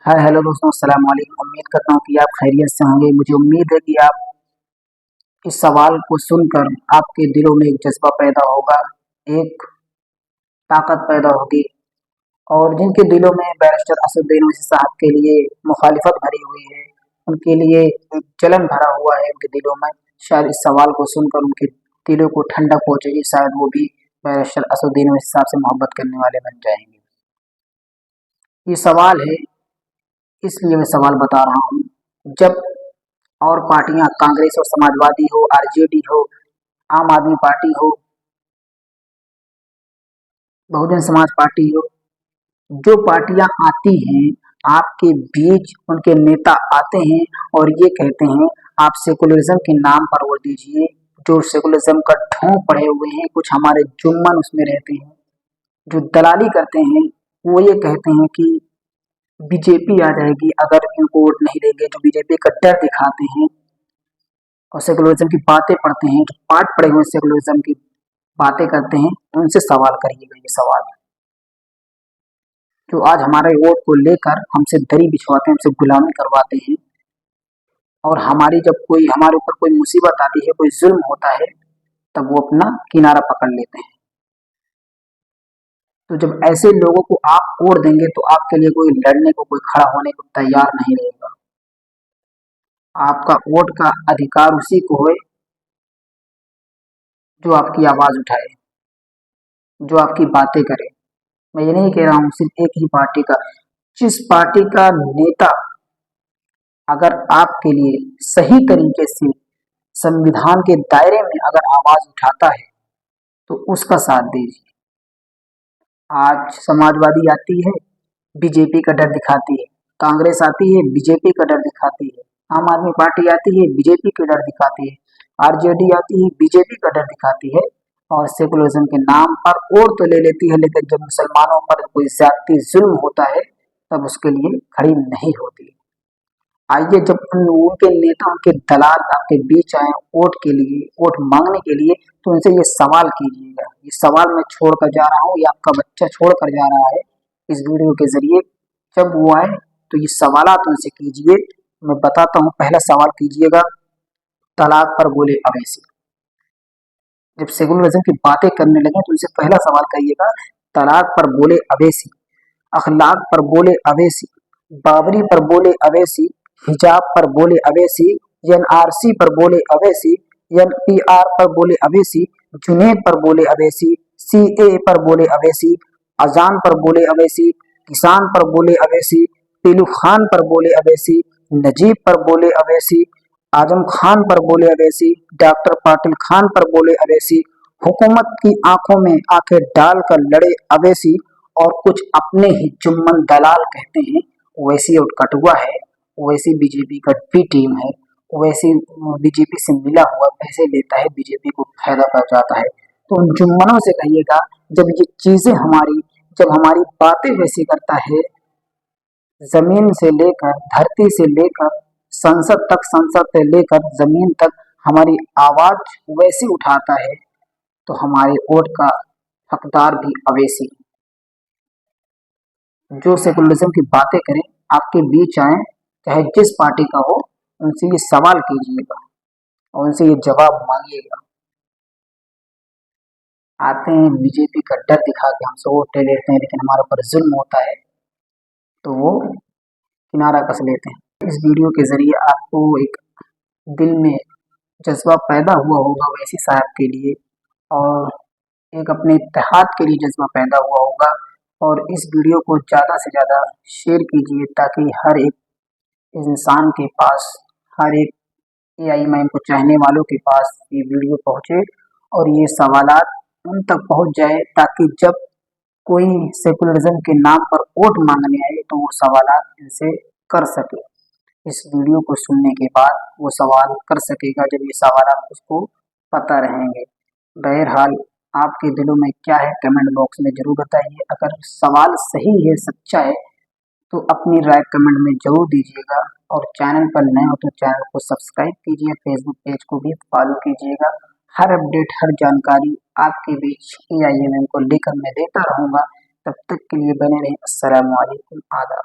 Hi hello दोस्तों, अस्सलाम वालेकुम। उम्मीद करता हूँ कि आप खैरियत से होंगे। मुझे उम्मीद है कि आप इस सवाल को सुनकर आपके दिलों में एक जज्बा पैदा होगा, एक ताकत पैदा होगी। और जिनके दिलों में बैरिस्टर असदुद्दीन ओवैसी साहब के लिए मुखालिफत भरी हुई है, उनके लिए एक जलन भरा हुआ है उनके दिलों में। शायद इस सवाल को सुनकर उनके दिलों को ठंडक पहुंचेगी, शायद वो भी बैरिस्टर असदुद्दीन ओवैसी साहब से मोहब्बत करने वाले बन जाएंगे। ये सवाल है, इसलिए मैं सवाल बता रहा हूँ। जब और पार्टियां कांग्रेस और समाजवादी हो, आरजेडी हो, आम आदमी पार्टी हो, बहुजन समाज पार्टी हो, जो पार्टियां आती हैं आपके बीच, उनके नेता आते हैं और ये कहते हैं आप सेकुलरिज्म के नाम पर वोट दीजिए। जो सेकुलरिज्म का ढोंग पड़े हुए हैं, कुछ हमारे जुम्मन उसमें रहते हैं जो दलाली करते हैं, वो ये कहते हैं कि बीजेपी आ जाएगी अगर इनको वोट नहीं देंगे। जो बीजेपी का डर दिखाते हैं और सेकुलरिज्म की बातें पढ़ते हैं, जो पाठ पढ़े हुए सेकुलरिज्म की बातें करते हैं, उनसे सवाल करिएगा। ये सवाल जो आज हमारे वोट को लेकर हमसे दरी बिछवाते हैं, हमसे गुलामी करवाते हैं, और हमारी जब कोई हमारे ऊपर कोई मुसीबत आती है, कोई जुल्म होता है, तब वो अपना किनारा पकड़ लेते हैं। तो जब ऐसे लोगों को आप वोट देंगे तो आपके लिए कोई लड़ने को, कोई खड़ा होने को तैयार नहीं रहेगा। आपका वोट का अधिकार उसी को है जो आपकी आवाज उठाए, जो आपकी बातें करे। मैं ये नहीं कह रहा हूँ सिर्फ एक ही पार्टी का। जिस पार्टी का नेता अगर आपके लिए सही तरीके से संविधान के दायरे में अगर आवाज उठाता है तो उसका साथ दीजिए। आज समाजवादी आती है, बीजेपी का डर दिखाती है। कांग्रेस आती है, बीजेपी का डर दिखाती है। आम आदमी पार्टी आती है, बीजेपी का डर दिखाती है। आरजेडी आती है, बीजेपी का डर दिखाती है। और सेकुलरिज्म के नाम पर वोट तो ले लेती है, लेकिन जब मुसलमानों पर कोई ज्यादती जुल्म होता है तब उसके लिए खड़ी नहीं होती। आइए, जब उनके नेता, उनके दलाल आपके बीच आए वोट के लिए, वोट मांगने के लिए, तो उनसे ये सवाल कीजिएगा। ये सवाल मैं छोड़कर जा रहा हूँ, ये आपका बच्चा छोड़कर जा रहा है इस वीडियो के जरिए। जब वो आए तो ये सवालात उनसे कीजिए। मैं बताता हूँ, पहला सवाल कीजिएगा, तलाक पर बोले अवैसी। जब सेकुलरिज्म की बातें करने लगे तो उनसे पहला सवाल करिएगा, तलाक पर बोले अवैसी, अखलाक पर बोले अवैसी, बाबरी पर बोले अवैसी, हिजाब पर बोले अवैसी, एनआरसी पर बोले अवैसी, एनपीआर पर बोले अवैसी, जुनेद पर बोले अवैसी, सीए पर बोले अवैसी, अजान पर बोले अवैसी, किसान पर बोले अवैसी, पीलू खान पर बोले अवैसी, नजीब पर बोले अवैसी, आजम खान पर बोले अवैसी, डॉक्टर पाटिल खान पर बोले अवैसी, हुकूमत की आंखों में आंखें डालकर लड़े अवैसी, और कुछ अपने ही जुम्मन दलाल कहते हैं वैसी और कटुआ है, वैसी बीजेपी का भी टीम है, वैसी बीजेपी से मिला हुआ पैसे लेता है, बीजेपी को फायदा पहुंचाता है। तो उन जुम्मनों से कहिएगा, जब ये चीजें हमारी, जब हमारी बातें वैसी करता है, जमीन से लेकर, धरती से लेकर संसद तक, संसद से लेकर जमीन तक हमारी आवाज वैसी उठाता है, तो हमारे वोट का हकदार भी अवैसी। जो सेकुलरिज्म की बातें करें, आपके बीच आए, चाहे जिस पार्टी का हो, उनसे ये सवाल कीजिएगा और उनसे ये जवाब मांगिएगा। आते हैं बीजेपी का डर दिखा के हमसे वोट ले लेते हैं, लेकिन हमारे ऊपर जुल्म होता है तो वो किनारा कस लेते हैं। इस वीडियो के जरिए आपको एक दिल में जज्बा पैदा हुआ होगा वैसी साहब के लिए, और एक अपने इत्तेहाद के लिए जज्बा पैदा हुआ होगा। और इस वीडियो को ज़्यादा से ज़्यादा शेयर कीजिए ताकि हर एक इंसान के पास, हर एक एआईएमआईएम को चाहने वालों के पास ये वीडियो पहुँचे और ये सवालात उन तक पहुँच जाए, ताकि जब कोई सेकुलरिज्म के नाम पर वोट मांगने आए तो वो सवालात इनसे कर सके। इस वीडियो को सुनने के बाद वो सवाल कर सकेगा जब ये सवालात उसको पता रहेंगे। बहरहाल, आपके दिलों में क्या है कमेंट बॉक्स में ज़रूर बताइए। अगर सवाल सही है, सच्चा है, तो अपनी राय कमेंट में ज़रूर दीजिएगा। और चैनल पर नए हो तो चैनल को सब्सक्राइब कीजिए, फेसबुक पेज को भी फॉलो कीजिएगा। हर अपडेट, हर जानकारी आपके बीच एआईएमआईएम को लेकर मैं देता रहूँगा। तब तक के लिए बने रहें। अस्सलाम वालेकुम, आदाब।